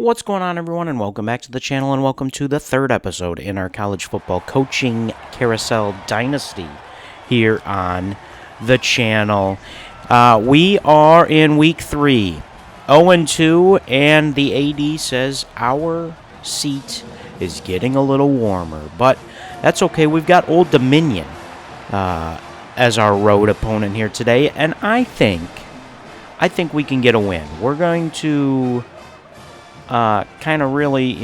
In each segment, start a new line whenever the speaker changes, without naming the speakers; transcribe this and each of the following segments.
What's going on, everyone, and welcome back to the channel, and welcome to the third episode in our college football coaching carousel dynasty here on the channel. We are in week 3, 0-2, and the AD says our seat is getting a little warmer, but that's okay. We've got Old Dominion as our road opponent here today, and I think we can get a win. We're going to kind of really,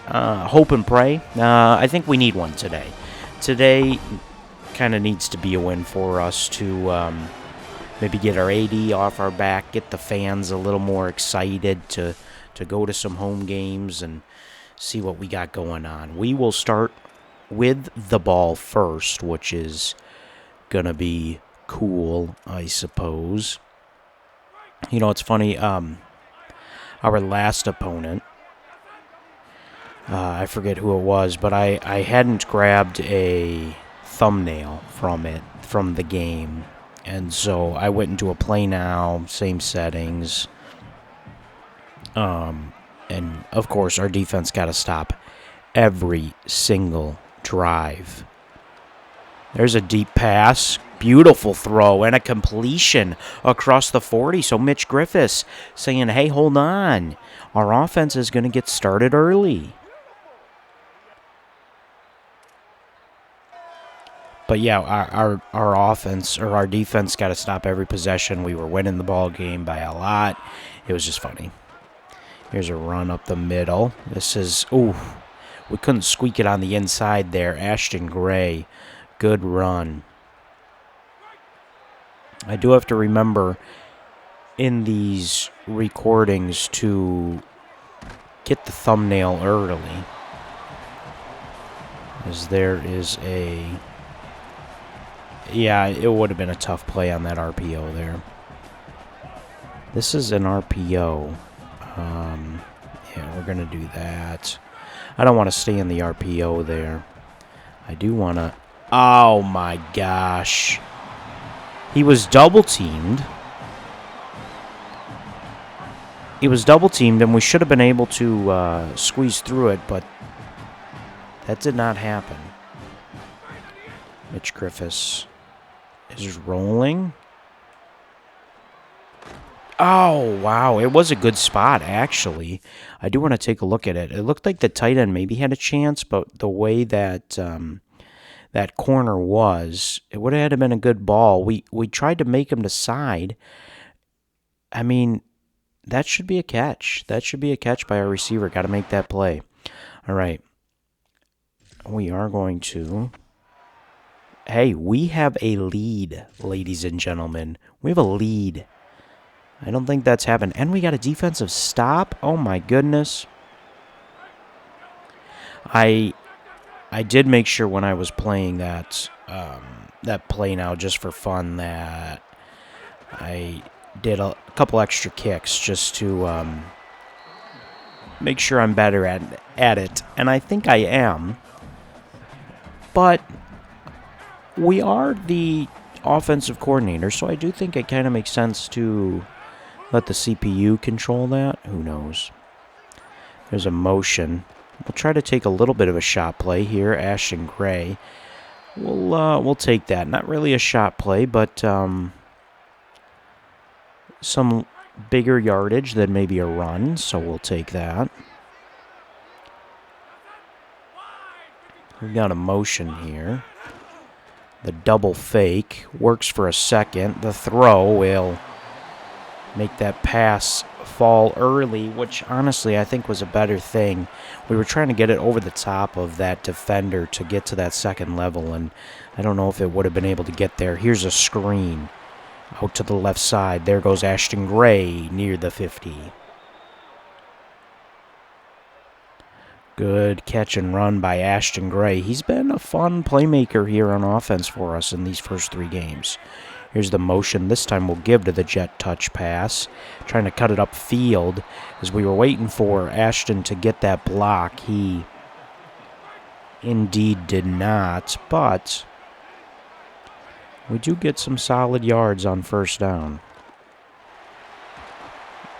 hope and pray. I think we need one today. Today kind of needs to be a win for us to maybe get our AD off our back, get the fans a little more excited to go to some home games and see what we got going on. We will start with the ball first, which is going to be cool, I suppose. You know, it's funny, our last opponent, I forget who it was, but I hadn't grabbed a thumbnail from the game, and so I went into a play now, same settings, and of course our defense got to stop every single drive. There's a deep pass. Beautiful throw and a completion across the 40. So Mitch Griffiths saying, hey, hold on. Our offense is going to get started early. But yeah, our offense or our defense got to stop every possession. We were winning the ball game by a lot. It was just funny. Here's a run up the middle. This is, we couldn't squeak it on the inside there. Ashton Gray, good run. I do have to remember in these recordings to get the thumbnail early, as there is it would have been a tough play on that RPO there. This is an RPO. Yeah, we're going to do that. I don't want to stay in the RPO there. I do want to... Oh, my gosh. He was double-teamed. And we should have been able to squeeze through it, but that did not happen. Mitch Griffiths is rolling. Oh, wow. It was a good spot, actually. I do want to take a look at it. It looked like the tight end maybe had a chance, but the way that... that corner was, it would have been a good ball. We tried to make him to side. I mean, that should be a catch. That should be a catch by our receiver. Got to make that play. All right. We are going to... Hey, we have a lead, ladies and gentlemen. We have a lead. I don't think that's happened. And we got a defensive stop. Oh, my goodness. I did make sure when I was playing that play now just for fun that I did a couple extra kicks just to make sure I'm better at it. And I think I am. But we are the offensive coordinator, so I do think it kind of makes sense to let the CPU control that. Who knows? There's a motion. We'll try to take a little bit of a shot play here. Ashton Gray. We'll take that. Not really a shot play, but some bigger yardage than maybe a run, so we'll take that. We've got a motion here. The double fake works for a second. The throw will make that pass fall early, which honestly I think was a better thing. We were trying to get it over the top of that defender to get to that second level, and I don't know if it would have been able to get there. Here's a screen out to the left side. There goes Ashton Gray near the 50. Good catch and run by Ashton Gray. He's been a fun playmaker here on offense for us in these first 3 games. Here's the motion. This time we'll give to the jet touch pass. Trying to cut it upfield. As we were waiting for Ashton to get that block, he indeed did not. But we do get some solid yards on first down.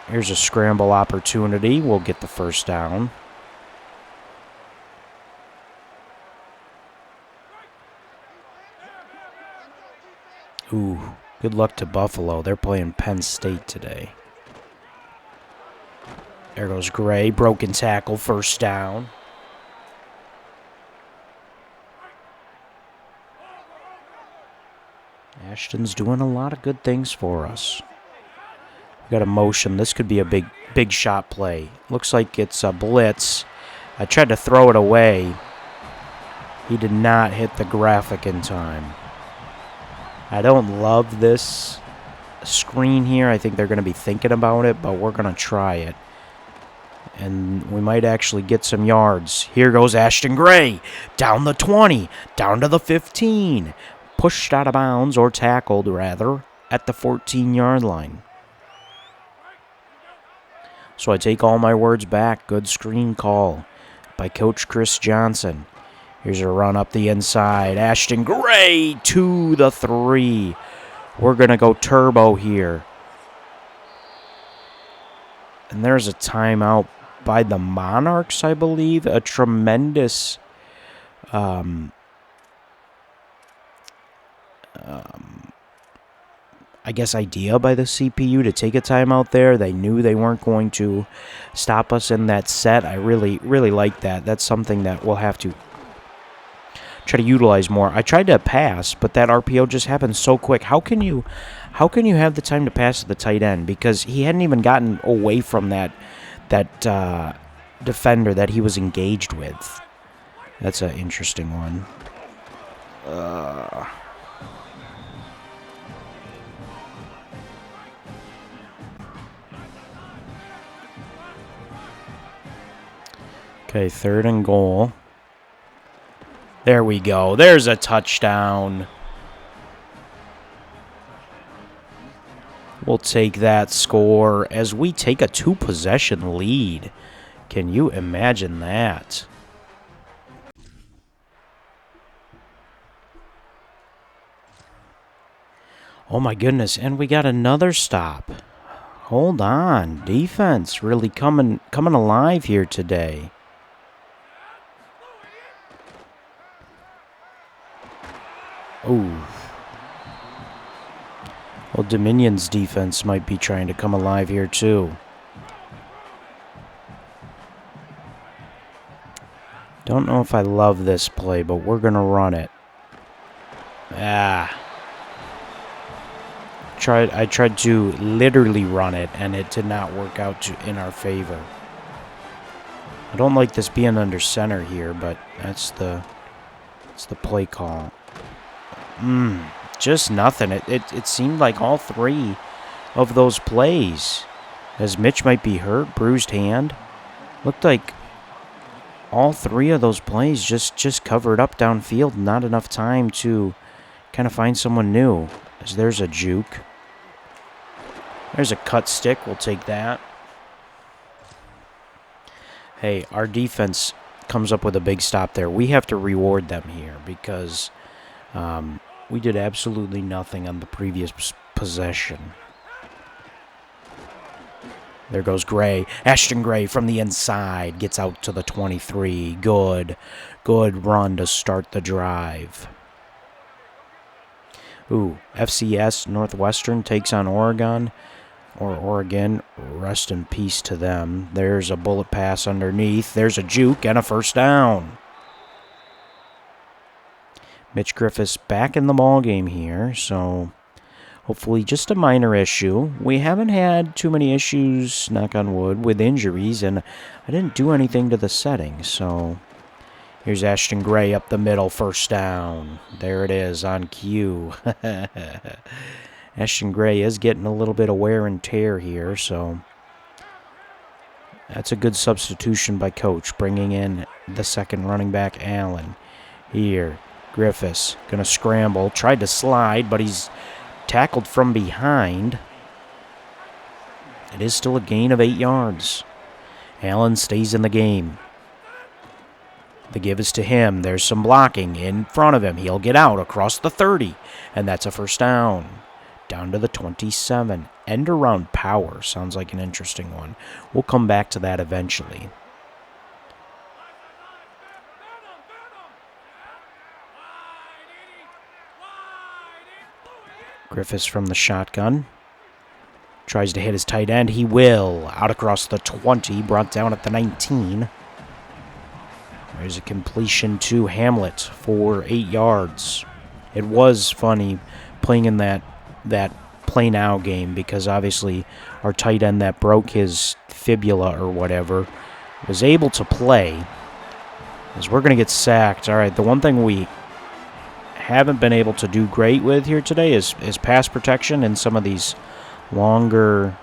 Here's a scramble opportunity. We'll get the first down. Ooh, good luck to Buffalo. They're playing Penn State today. There goes Gray. Broken tackle, first down. Ashton's doing a lot of good things for us. We got a motion. This could be a big shot play. Looks like it's a blitz. I tried to throw it away. He did not hit the graphic in time. I don't love this screen here. I think they're going to be thinking about it, but we're going to try it. And we might actually get some yards. Here goes Ashton Gray. Down the 20. Down to the 15. Pushed out of bounds, or tackled, rather, at the 14-yard line. So I take all my words back. Good screen call by Coach Chris Johnson. Here's a run up the inside. Ashton Gray to the 3. We're going to go turbo here. And there's a timeout by the Monarchs, I believe. A tremendous idea by the CPU to take a timeout there. They knew they weren't going to stop us in that set. I really like that. That's something that we'll have to try to utilize more. I tried to pass, but that RPO just happened so quick. How can you have the time to pass to the tight end? Because he hadn't even gotten away from that defender that he was engaged with. That's an interesting one. Okay, 3rd and goal. There we go. There's a touchdown. We'll take that score as we take a 2-possession lead. Can you imagine that? Oh my goodness, and we got another stop. Hold on. Defense really coming alive here today. Oh. Well, Dominion's defense might be trying to come alive here too. Don't know if I love this play, but we're going to run it. I tried to literally run it, and it did not work out in our favor. I don't like this being under center here, but that's the play call. Just nothing. It seemed like all 3 of those plays, as Mitch might be hurt, bruised hand, looked like all 3 of those plays just covered up downfield. Not enough time to kind of find someone new. As there's a juke. There's a cut stick. We'll take that. Hey, our defense comes up with a big stop there. We have to reward them here because we did absolutely nothing on the previous possession. There goes Gray. Ashton Gray from the inside gets out to the 23. Good run to start the drive. Ooh, FCS Northwestern takes on Oregon. Rest in peace to them. There's a bullet pass underneath. There's a juke and a first down. Mitch Griffiths back in the ball game here, so hopefully just a minor issue. We haven't had too many issues, knock on wood, with injuries, and I didn't do anything to the setting, so here's Ashton Gray up the middle, first down. There it is on cue. Ashton Gray is getting a little bit of wear and tear here, so that's a good substitution by Coach, bringing in the second running back, Allen. Here, Griffiths going to scramble, tried to slide, but he's tackled from behind. It is still a gain of 8 yards. Allen stays in the game. The give is to him. There's some blocking in front of him. He'll get out across the 30, and that's a first down. down to the 27. End around power sounds like an interesting one. We'll come back to that eventually. Griffiths from the shotgun. Tries to hit his tight end. He will. Out across the 20. Brought down at the 19. There's a completion to Hamlet for 8 yards. It was funny playing in that play now game because obviously our tight end that broke his fibula or whatever was able to play. As we're going to get sacked. All right, the one thing we haven't been able to do great with here today is pass protection and some of these longer.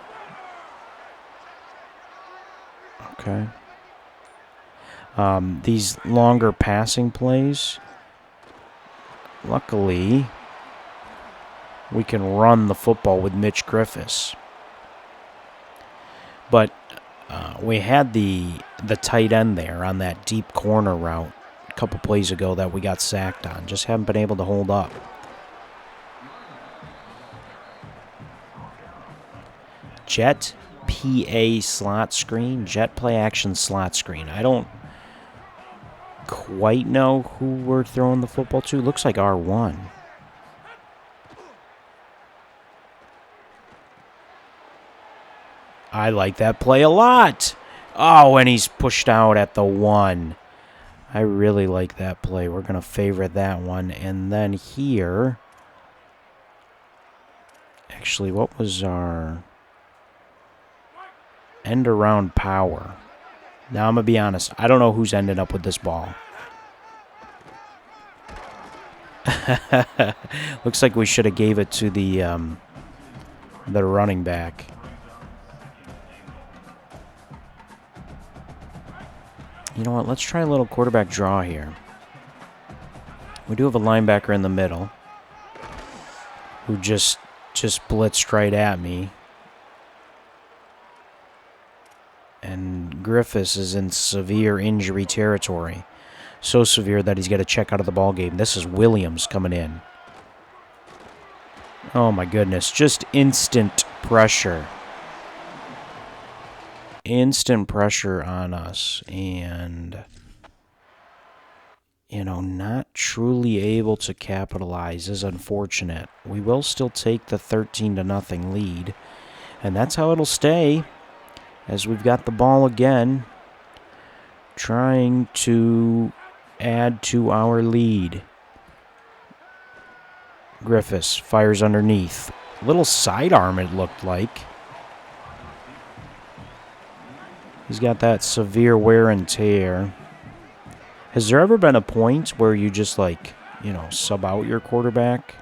Okay. These longer passing plays. Luckily, we can run the football with Mitch Griffiths. But we had the tight end there on that deep corner route a couple plays ago that we got sacked on. Just haven't been able to hold up. Jet PA slot screen. Jet play action slot screen. I don't quite know who we're throwing the football to. Looks like R1. I like that play a lot. Oh, and he's pushed out at the 1. I really like that play. We're going to favorite that one. And then here, actually, what was our end around power? Now, I'm going to be honest. I don't know who's ended up with this ball. Looks like we should have gave it to the running back. You know what? Let's try a little quarterback draw here. We do have a linebacker in the middle who just blitzed right at me. And Griffiths is in severe injury territory. So severe that he's got to check out of the ball game. This is Williams coming in. Oh my goodness, just instant pressure. Instant pressure on us, and not truly able to capitalize is unfortunate. We will still take the 13-0 lead, and that's how it'll stay as we've got the ball again, trying to add to our lead. Griffiths fires underneath. Little sidearm, it looked like. He's got that severe wear and tear. Has there ever been a point where you just sub out your quarterback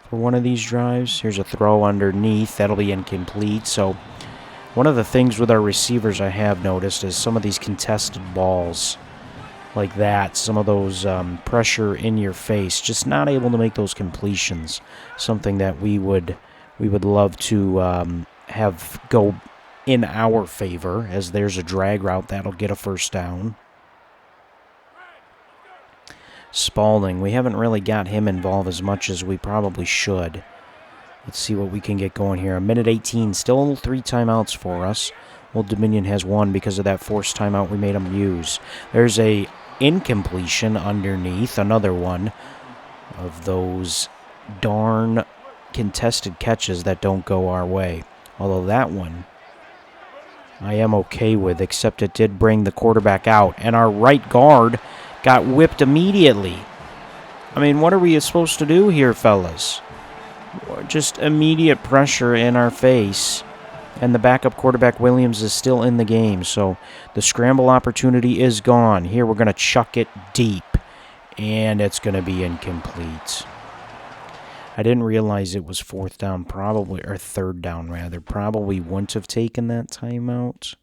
for one of these drives? Here's a throw underneath. That'll be incomplete. So one of the things with our receivers I have noticed is some of these contested balls like that, some of those pressure in your face, just not able to make those completions. Something that we would love to have go in our favor, as there's a drag route that'll get a first down. Spalding, we haven't really got him involved as much as we probably should. Let's see what we can get going here. 1:18, still 3 timeouts for us. Old Dominion has 1 because of that forced timeout we made them use. There's a incompletion underneath, another one of those darn contested catches that don't go our way. Although that one I am okay with, except it did bring the quarterback out, and our right guard got whipped immediately. I mean, what are we supposed to do here, fellas? Just immediate pressure in our face, and the backup quarterback Williams is still in the game, so the scramble opportunity is gone. Here we're going to chuck it deep, and it's going to be incomplete. I didn't realize it was 4th down, probably, or 3rd down, rather. Probably wouldn't have taken that timeout.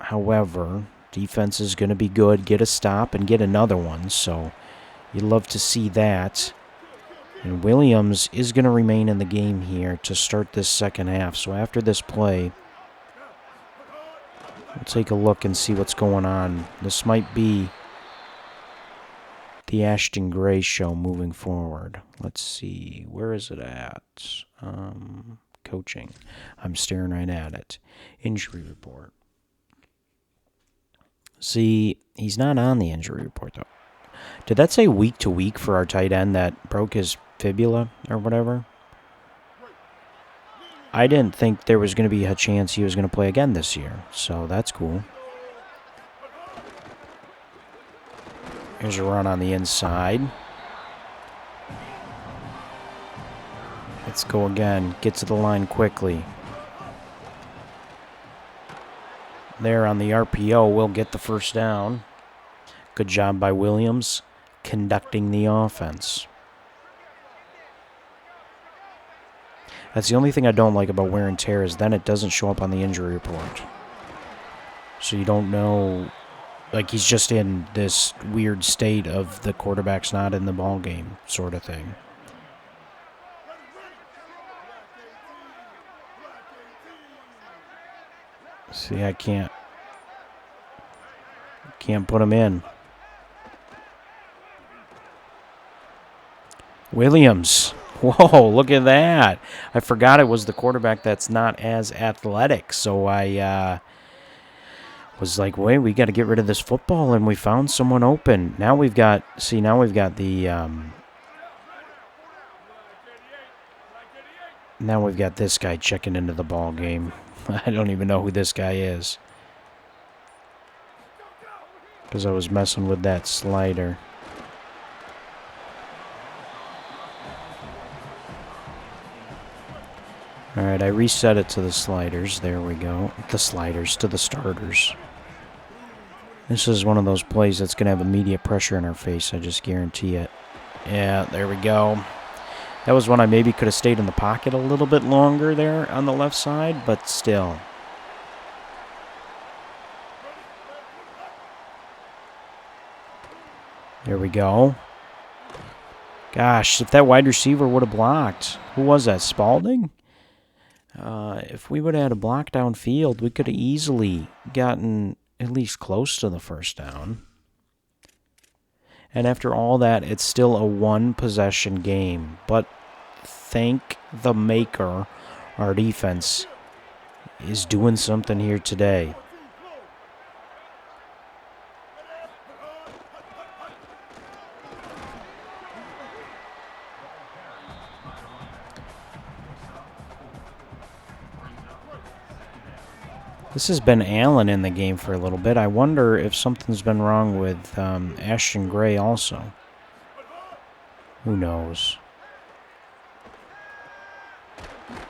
However, defense is going to be good. Get a stop and get another one, so you'd love to see that. And Williams is going to remain in the game here to start this second half. So after this play, we'll take a look and see what's going on. This might be the Ashton Gray show moving forward. Let's see. Where is it at? Coaching. I'm staring right at it. Injury report. See, he's not on the injury report, though. Did that say week to week for our tight end that broke his fibula or whatever? I didn't think there was going to be a chance he was going to play again this year, so that's cool. Here's a run on the inside. Let's go again. Get to the line quickly. There on the RPO, we'll get the first down. Good job by Williams conducting the offense. That's the only thing I don't like about wear and tear is then it doesn't show up on the injury report. So you don't know, like he's just in this weird state of the quarterback's not in the ball game sort of thing. See, I can't put him in. Williams. Whoa, look at that. I forgot it was the quarterback that's not as athletic. So I was like, wait, we got to get rid of this football, and we found someone open. Now we've got the now we've got this guy checking into the ball game. I don't even know who this guy is. Because I was messing with that slider. All right, I reset it to the sliders. There we go. The sliders to the starters. This is one of those plays that's going to have immediate pressure in our face. I just guarantee it. Yeah, there we go. That was one I maybe could have stayed in the pocket a little bit longer there on the left side, but still. There we go. Gosh, if that wide receiver would have blocked. Who was that, Spalding? If we would have had a block downfield, we could have easily gotten at least close to the first down. And after all that, it's still a one-possession game. But thank the maker, our defense is doing something here today. This has been Allen in the game for a little bit. I wonder if something's been wrong with Ashton Gray also. Who knows?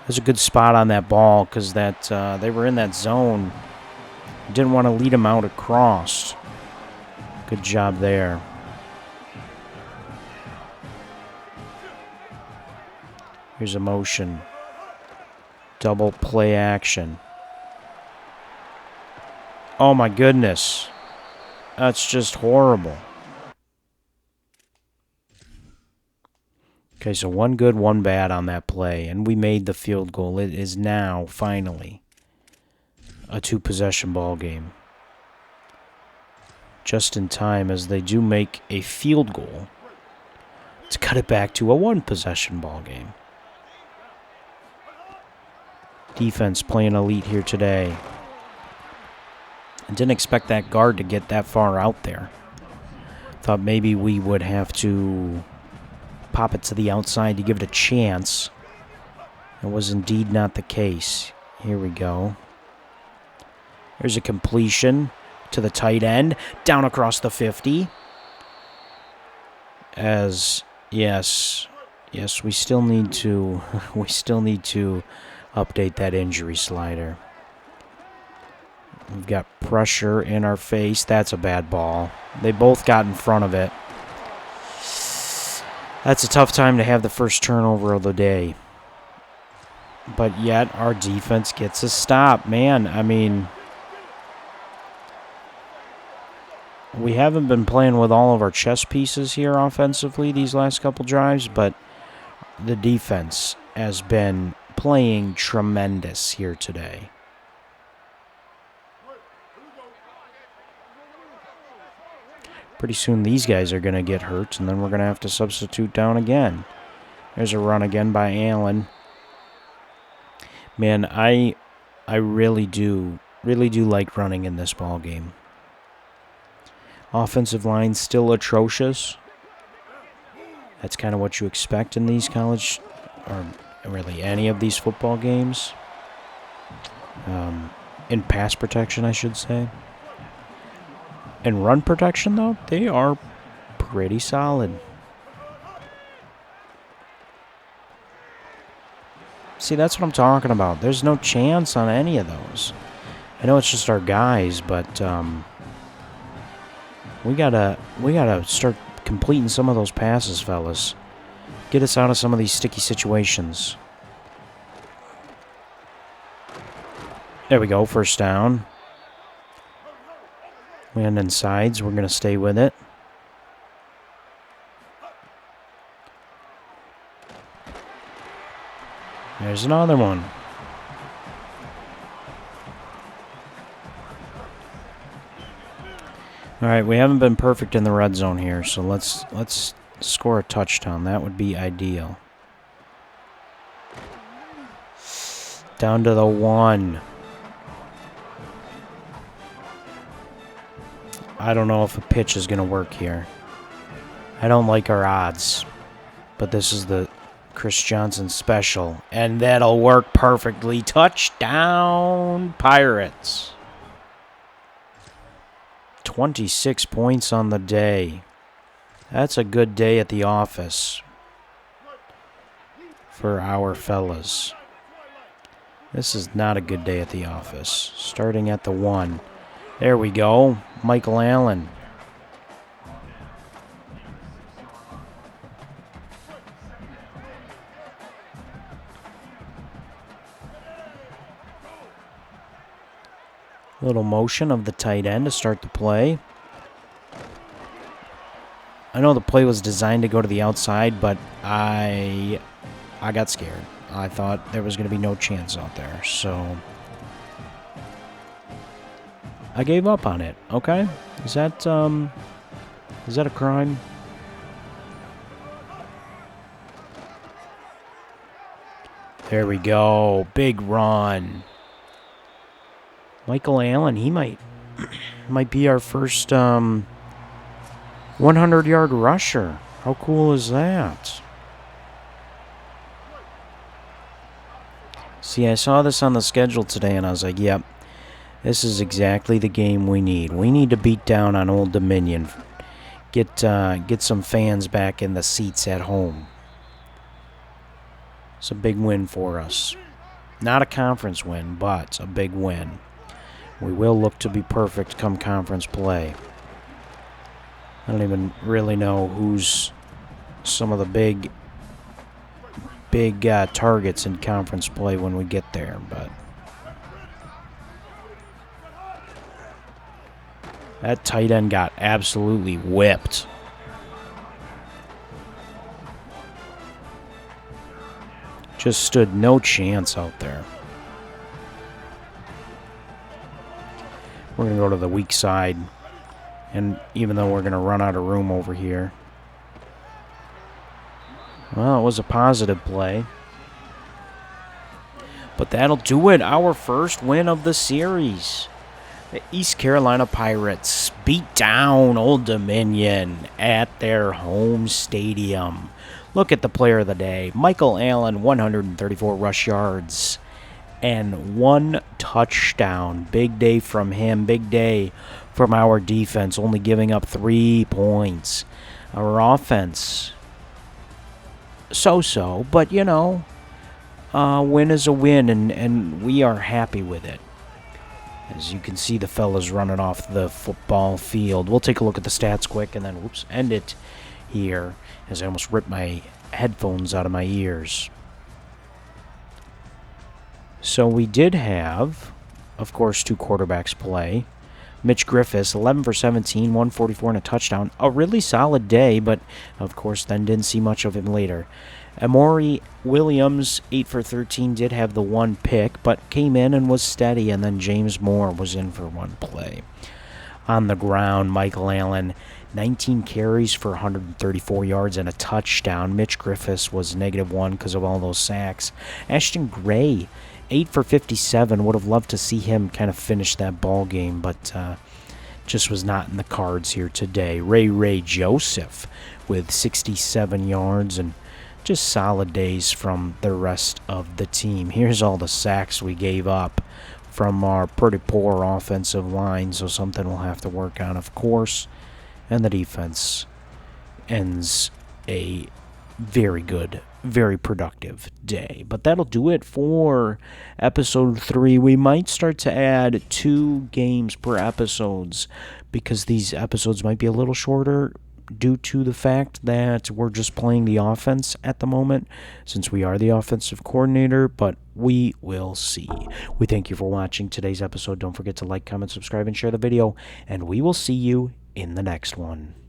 There's a good spot on that ball because that they were in that zone. Didn't want to lead him out across. Good job there. Here's a motion. Double play action. Oh my goodness. That's just horrible. Okay, so one good, one bad on that play, and we made the field goal. It is now, finally, a two-possession ball game. Just in time as they do make a field goal to cut it back to a one-possession ball game. Defense playing elite here today. I didn't expect that guard to get that far out there. Thought maybe we would have to pop it to the outside to give it a chance. It was indeed not the case. Here we go. There's a completion to the tight end. Down across the 50. Yes, we still need to update that injury slider. We've got pressure in our face. That's a bad ball. They both got in front of it. That's a tough time to have the first turnover of the day. But yet, our defense gets a stop. Man, I mean, we haven't been playing with all of our chess pieces here offensively these last couple drives, but the defense has been playing tremendous here today. Pretty soon these guys are going to get hurt, and then we're going to have to substitute down again. There's a run again by Allen. Man, I really do like running in this ball game. Offensive line still atrocious. That's kind of what you expect in these college, or really any of these football games. In pass protection, I should say. In run protection, though, they are pretty solid. See, that's what I'm talking about. There's no chance on any of those. I know it's just our guys, but we gotta start completing some of those passes, fellas. Get us out of some of these sticky situations. There we go, first down. And then sides, we're gonna stay with it. There's another one. All right, we haven't been perfect in the red zone here, so let's score a touchdown. That would be ideal. Down to the 1. I don't know if a pitch is going to work here. I don't like our odds, but this is the Chris Johnson special, and that'll work perfectly. Touchdown, Pirates. 26 points on the day. That's a good day at the office for our fellas. This is not a good day at the office. Starting at the 1. There we go. Michael Allen. Little motion of the tight end to start the play. I know the play was designed to go to the outside, but I got scared. I thought there was going to be no chance out there, so I gave up on it. Okay, is that a crime? There we go, big run. Michael Allen, he might be our first 100-yard rusher. How cool is that? See, I saw this on the schedule today, and I was like, yep, this is exactly the game we need. We need to beat down on Old Dominion. Get some fans back in the seats at home. It's a big win for us. Not a conference win, but a big win. We will look to be perfect come conference play. I don't even really know who's some of the big targets in conference play when we get there, but that tight end got absolutely whipped. Just stood no chance out there. We're going to go to the weak side. And even though we're going to run out of room over here. Well, it was a positive play. But that'll do it. Our first win of the series. The East Carolina Pirates beat down Old Dominion at their home stadium. Look at the player of the day. Michael Allen, 134 rush yards. And 1 touchdown. Big day from him. Big day from our defense, only giving up 3 points. Our offense, so-so, but, you know, win is a win, and we are happy with it. As you can see, the fellas running off the football field. We'll take a look at the stats quick and then, end it here, as I almost ripped my headphones out of my ears. So we did have, of course, 2 quarterbacks play. Mitch Griffiths, 11 for 17, 144 and a touchdown. A really solid day, but, of course, then didn't see much of him later. Amori Williams, 8 for 13, did have the 1 pick, but came in and was steady, and then James Moore was in for 1 play. on the ground. Michael Allen, 19 carries for 134 yards and a touchdown. Mitch Griffiths was -1 because of all those sacks. Ashton Gray, 8 for 57. Would have loved to see him kind of finish that ball game, but just was not in the cards here today. Ray Joseph with 67 yards and just solid days from the rest of the team. Here's all the sacks we gave up from our pretty poor offensive line, so something we'll have to work on, of course. And the defense ends a very good, very productive day. But that'll do it for episode 3. We might start to add 2 games per episodes because these episodes might be a little shorter due to the fact that we're just playing the offense at the moment since we are the offensive coordinator, but we will see. We thank you for watching today's episode. Don't forget to like, comment, subscribe, and share the video, and we will see you in the next one.